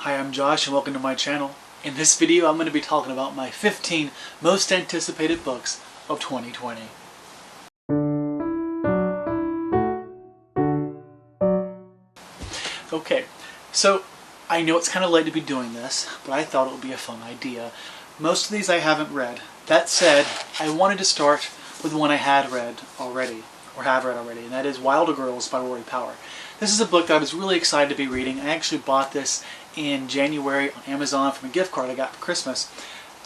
Hi, I'm Josh and welcome to my channel. In this video I'm going to be talking about my 15 most anticipated books of 2020. Okay, so I know it's kind of late to be doing this, but I thought it would be a fun idea. Most of these I haven't read. That said, I wanted to start with one I had read already, and that is Wilder Girls by Rory Power. This is a book that I was really excited to be reading. I actually bought this in January on Amazon from a gift card I got for Christmas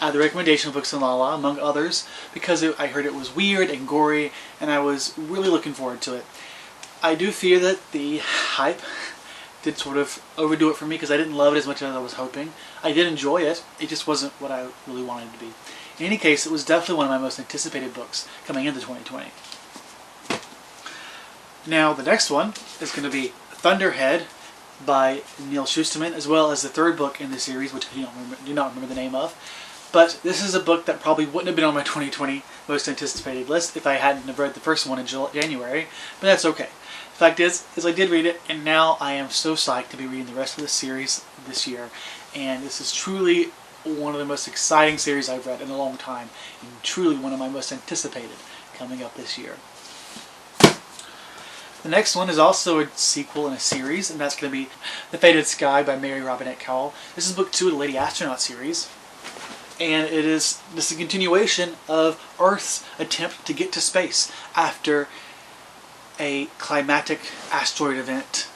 at the recommendation of Books and Lala, among others, because I heard it was weird and gory, and I was really looking forward to it. I do fear that the hype did sort of overdo it for me because I didn't love it as much as I was hoping. I did enjoy it, it just wasn't what I really wanted it to be. In any case, it was definitely one of my most anticipated books coming into 2020. Now, the next one is going to be Thunderhead by Neal Shusterman, as well as the third book in the series, which I do not remember the name of. But this is a book that probably wouldn't have been on my 2020 most anticipated list if I hadn't have read the first one in January, but that's okay. The fact is I did read it, and now I am so psyched to be reading the rest of the series this year. And this is truly one of the most exciting series I've read in a long time, and truly one of my most anticipated coming up this year. The next one is also a sequel in a series, and that's going to be The Fated Sky by Mary Robinette Kowal. This is book 2 of the Lady Astronaut series, and this is a continuation of Earth's attempt to get to space after a climatic asteroid event,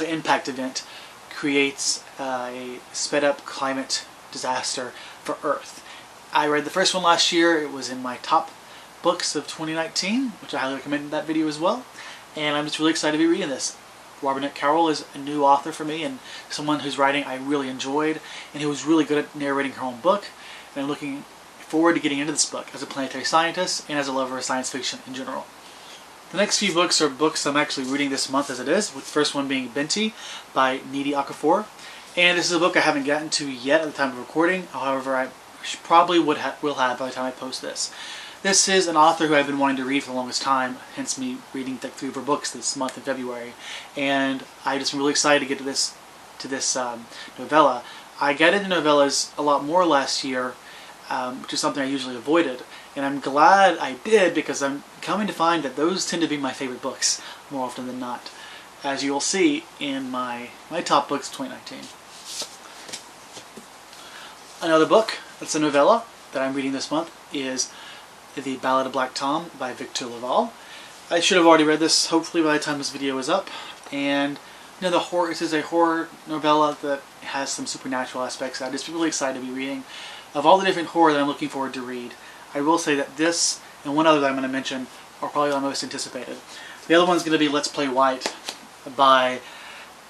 impact event, creates a sped up climate disaster for Earth. I read the first one last year. It was in my top books of 2019, which I highly recommend that video as well. And I'm just really excited to be reading this. Robinette Kowal is a new author for me and someone whose writing I really enjoyed and who was really good at narrating her own book. And I'm looking forward to getting into this book as a planetary scientist and as a lover of science fiction in general. The next few books are books I'm actually reading this month as it is, with the first one being Binti by Nnedi Okorafor. And this is a book I haven't gotten to yet at the time of recording, however I probably will have by the time I post this. This is an author who I've been wanting to read for the longest time, hence me reading 3 of her books this month in February. And I just am really excited to get to this novella. I got into novellas a lot more last year, which is something I usually avoided. And I'm glad I did, because I'm coming to find that those tend to be my favorite books more often than not, as you will see in my top books of 2019. Another book that's a novella that I'm reading this month is The Ballad of Black Tom by Victor LaValle. I should have already read this hopefully by the time this video is up. And you know, this is a horror novella that has some supernatural aspects. I'm just really excited to be reading. Of all the different horror that I'm looking forward to read, I will say that this and one other that I'm going to mention are probably my most anticipated. The other one's going to be Let's Play White by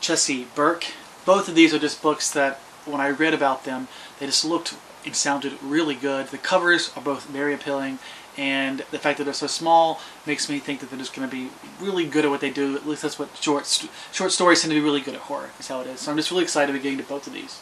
Chesie Burke. Both of these are just books that when I read about them, they just looked and sounded really good. The covers are both very appealing, and the fact that they're so small makes me think that they're just going to be really good at what they do. At least that's what short stories tend to be really good at horror, is how it is. So I'm just really excited to be getting to both of these.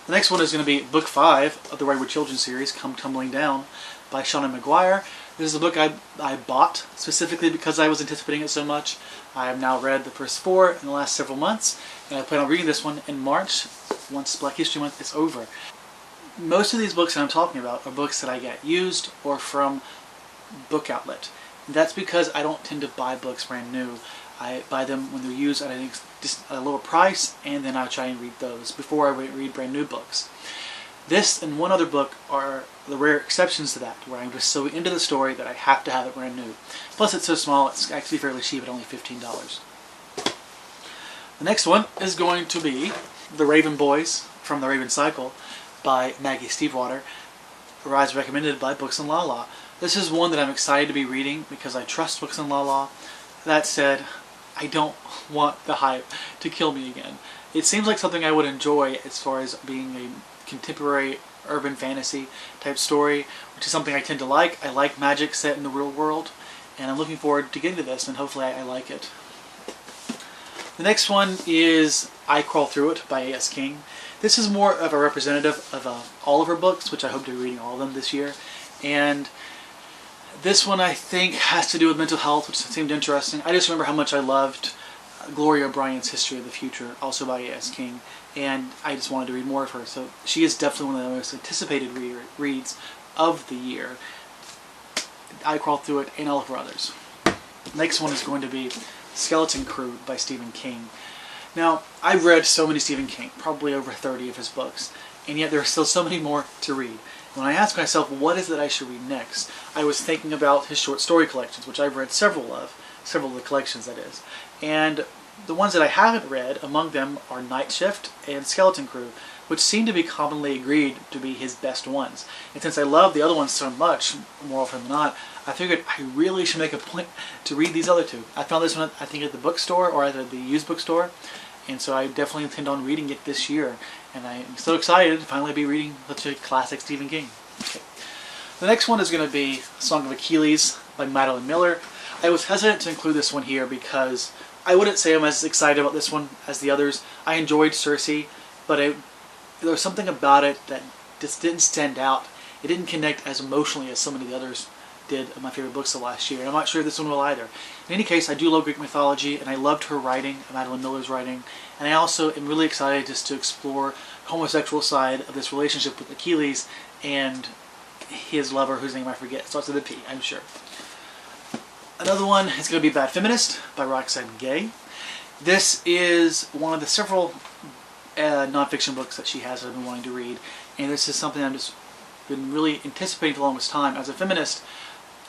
The next one is going to be Book 5 of the Wayward Children series, Come Tumbling Down by Seanan McGuire. This is a book I bought specifically because I was anticipating it so much. I have now read the first 4 in the last several months, and I plan on reading this one in March, once Black History Month is over. Most of these books that I'm talking about are books that I get used or from Book Outlet. And that's because I don't tend to buy books brand new. I buy them when they're used at a lower price, and then I try and read those before I read brand new books. This and one other book are the rare exceptions to that, where I'm just so into the story that I have to have it brand new. Plus it's so small, it's actually fairly cheap at only $15. The next one is going to be The Raven Boys from the Raven Cycle by Maggie Stiefvater, as recommended by Books and Lala. This is one that I'm excited to be reading because I trust Books and Lala. That said, I don't want the hype to kill me again. It seems like something I would enjoy as far as being a contemporary urban fantasy type story, which is something I tend to like. I like magic set in the real world, and I'm looking forward to getting to this, and hopefully I like it. The next one is I Crawl Through It by A.S. King. This is more of a representative of all of her books, which I hope to be reading all of them this year. And this one I think has to do with mental health, which seemed interesting. I just remember how much I loved Gloria O'Brien's History of the Future, also by A.S. King, and I just wanted to read more of her. So she is definitely one of the most anticipated reads of the year. I crawled through it and all of her others. Next one is going to be Skeleton Crew by Stephen King. Now, I've read so many Stephen King, probably over 30 of his books, and yet there are still so many more to read. When I asked myself what is it I should read next, I was thinking about his short story collections, which I've read several of the collections that is. And the ones that I haven't read, among them are Night Shift and Skeleton Crew, which seem to be commonly agreed to be his best ones. And since I love the other ones so much, more often than not, I figured I really should make a point to read these other two. I found this one, I think, at the bookstore or at the used bookstore, and so I definitely intend on reading it this year. And I'm so excited to finally be reading such a classic Stephen King. Okay. The next one is going to be Song of Achilles by Madeline Miller. I was hesitant to include this one here because I wouldn't say I'm as excited about this one as the others. I enjoyed Circe, but there was something about it that just didn't stand out. It didn't connect as emotionally as some of the others did of my favorite books of last year, and I'm not sure this one will either. In any case, I do love Greek mythology, and I loved her writing, Madeline Miller's writing, and I also am really excited just to explore the homosexual side of this relationship with Achilles and his lover, whose name I forget. Starts with a P, I'm sure. Another one is going to be Bad Feminist by Roxane Gay. This is one of the several nonfiction books that she has that I've been wanting to read, and this is something I've just been really anticipating for the longest time. As a feminist,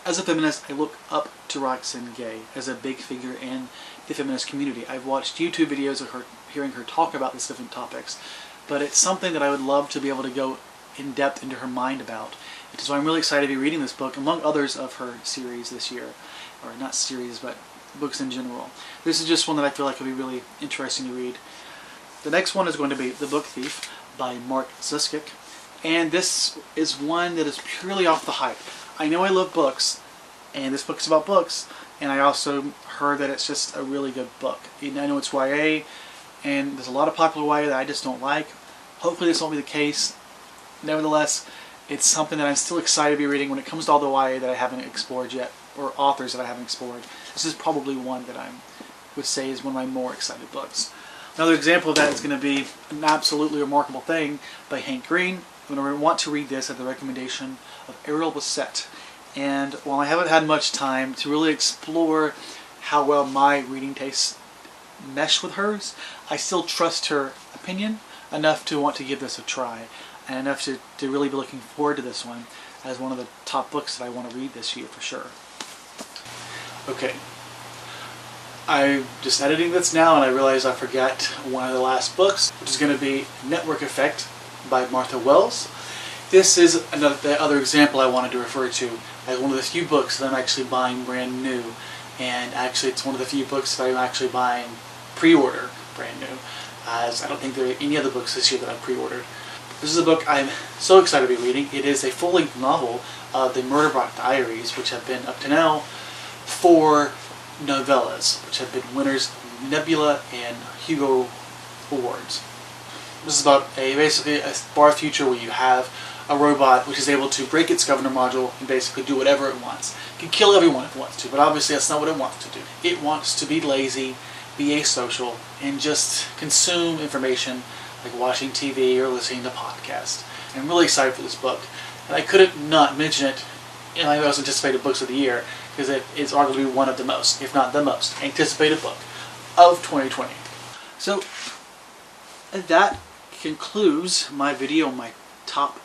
I look up to Roxane Gay as a big figure in the feminist community. I've watched YouTube videos of her, hearing her talk about these different topics, but it's something that I would love to be able to go in depth into her mind about. Which is why I'm really excited to be reading this book, among others of her series this year. Or not series, but books in general. This is just one that I feel like will be really interesting to read. The next one is going to be The Book Thief by Mark Zuskick. And this is one that is purely off the hype. I know I love books, and this book is about books, and I also heard that it's just a really good book. I know it's YA, and there's a lot of popular YA that I just don't like. Hopefully this won't be the case. Nevertheless, it's something that I'm still excited to be reading when it comes to all the YA that I haven't explored yet, or authors that I haven't explored. This is probably one that I would say is one of my more excited books. Another example of that is going to be An Absolutely Remarkable Thing by Hank Green. I'm going to want to read this at the recommendation of Ariel Bissett. And while I haven't had much time to really explore how well my reading tastes mesh with hers, I still trust her opinion enough to want to give this a try, and enough to really be looking forward to this one as one of the top books that I want to read this year for sure. Okay, I'm just editing this now and I realize I forgot one of the last books, which is going to be Network Effect by Martha Wells. This is the other example I wanted to refer to as one of the few books that I'm actually buying brand new, and actually it's one of the few books that I'm actually buying pre-order brand new, as I don't think there are any other books this year that I've pre-ordered. This is a book I'm so excited to be reading. It is a full-length novel of the Murderbrook Diaries, which have been up to now 4 novellas, which have been winners of Nebula and Hugo Awards. This is about basically a far future where you have a robot which is able to break its governor module and basically do whatever it wants. It can kill everyone if it wants to, but obviously that's not what it wants to do. It wants to be lazy, be asocial, and just consume information like watching TV or listening to podcasts. And I'm really excited for this book. And I couldn't not mention it in my most anticipated books of the year, because it is arguably one of the most, if not the most, anticipated book of 2020. So, that concludes my video on my top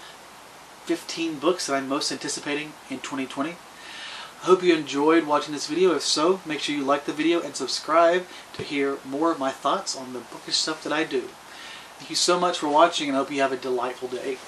15 books that I'm most anticipating in 2020. I hope you enjoyed watching this video. If so, make sure you like the video and subscribe to hear more of my thoughts on the bookish stuff that I do. Thank you so much for watching, and I hope you have a delightful day.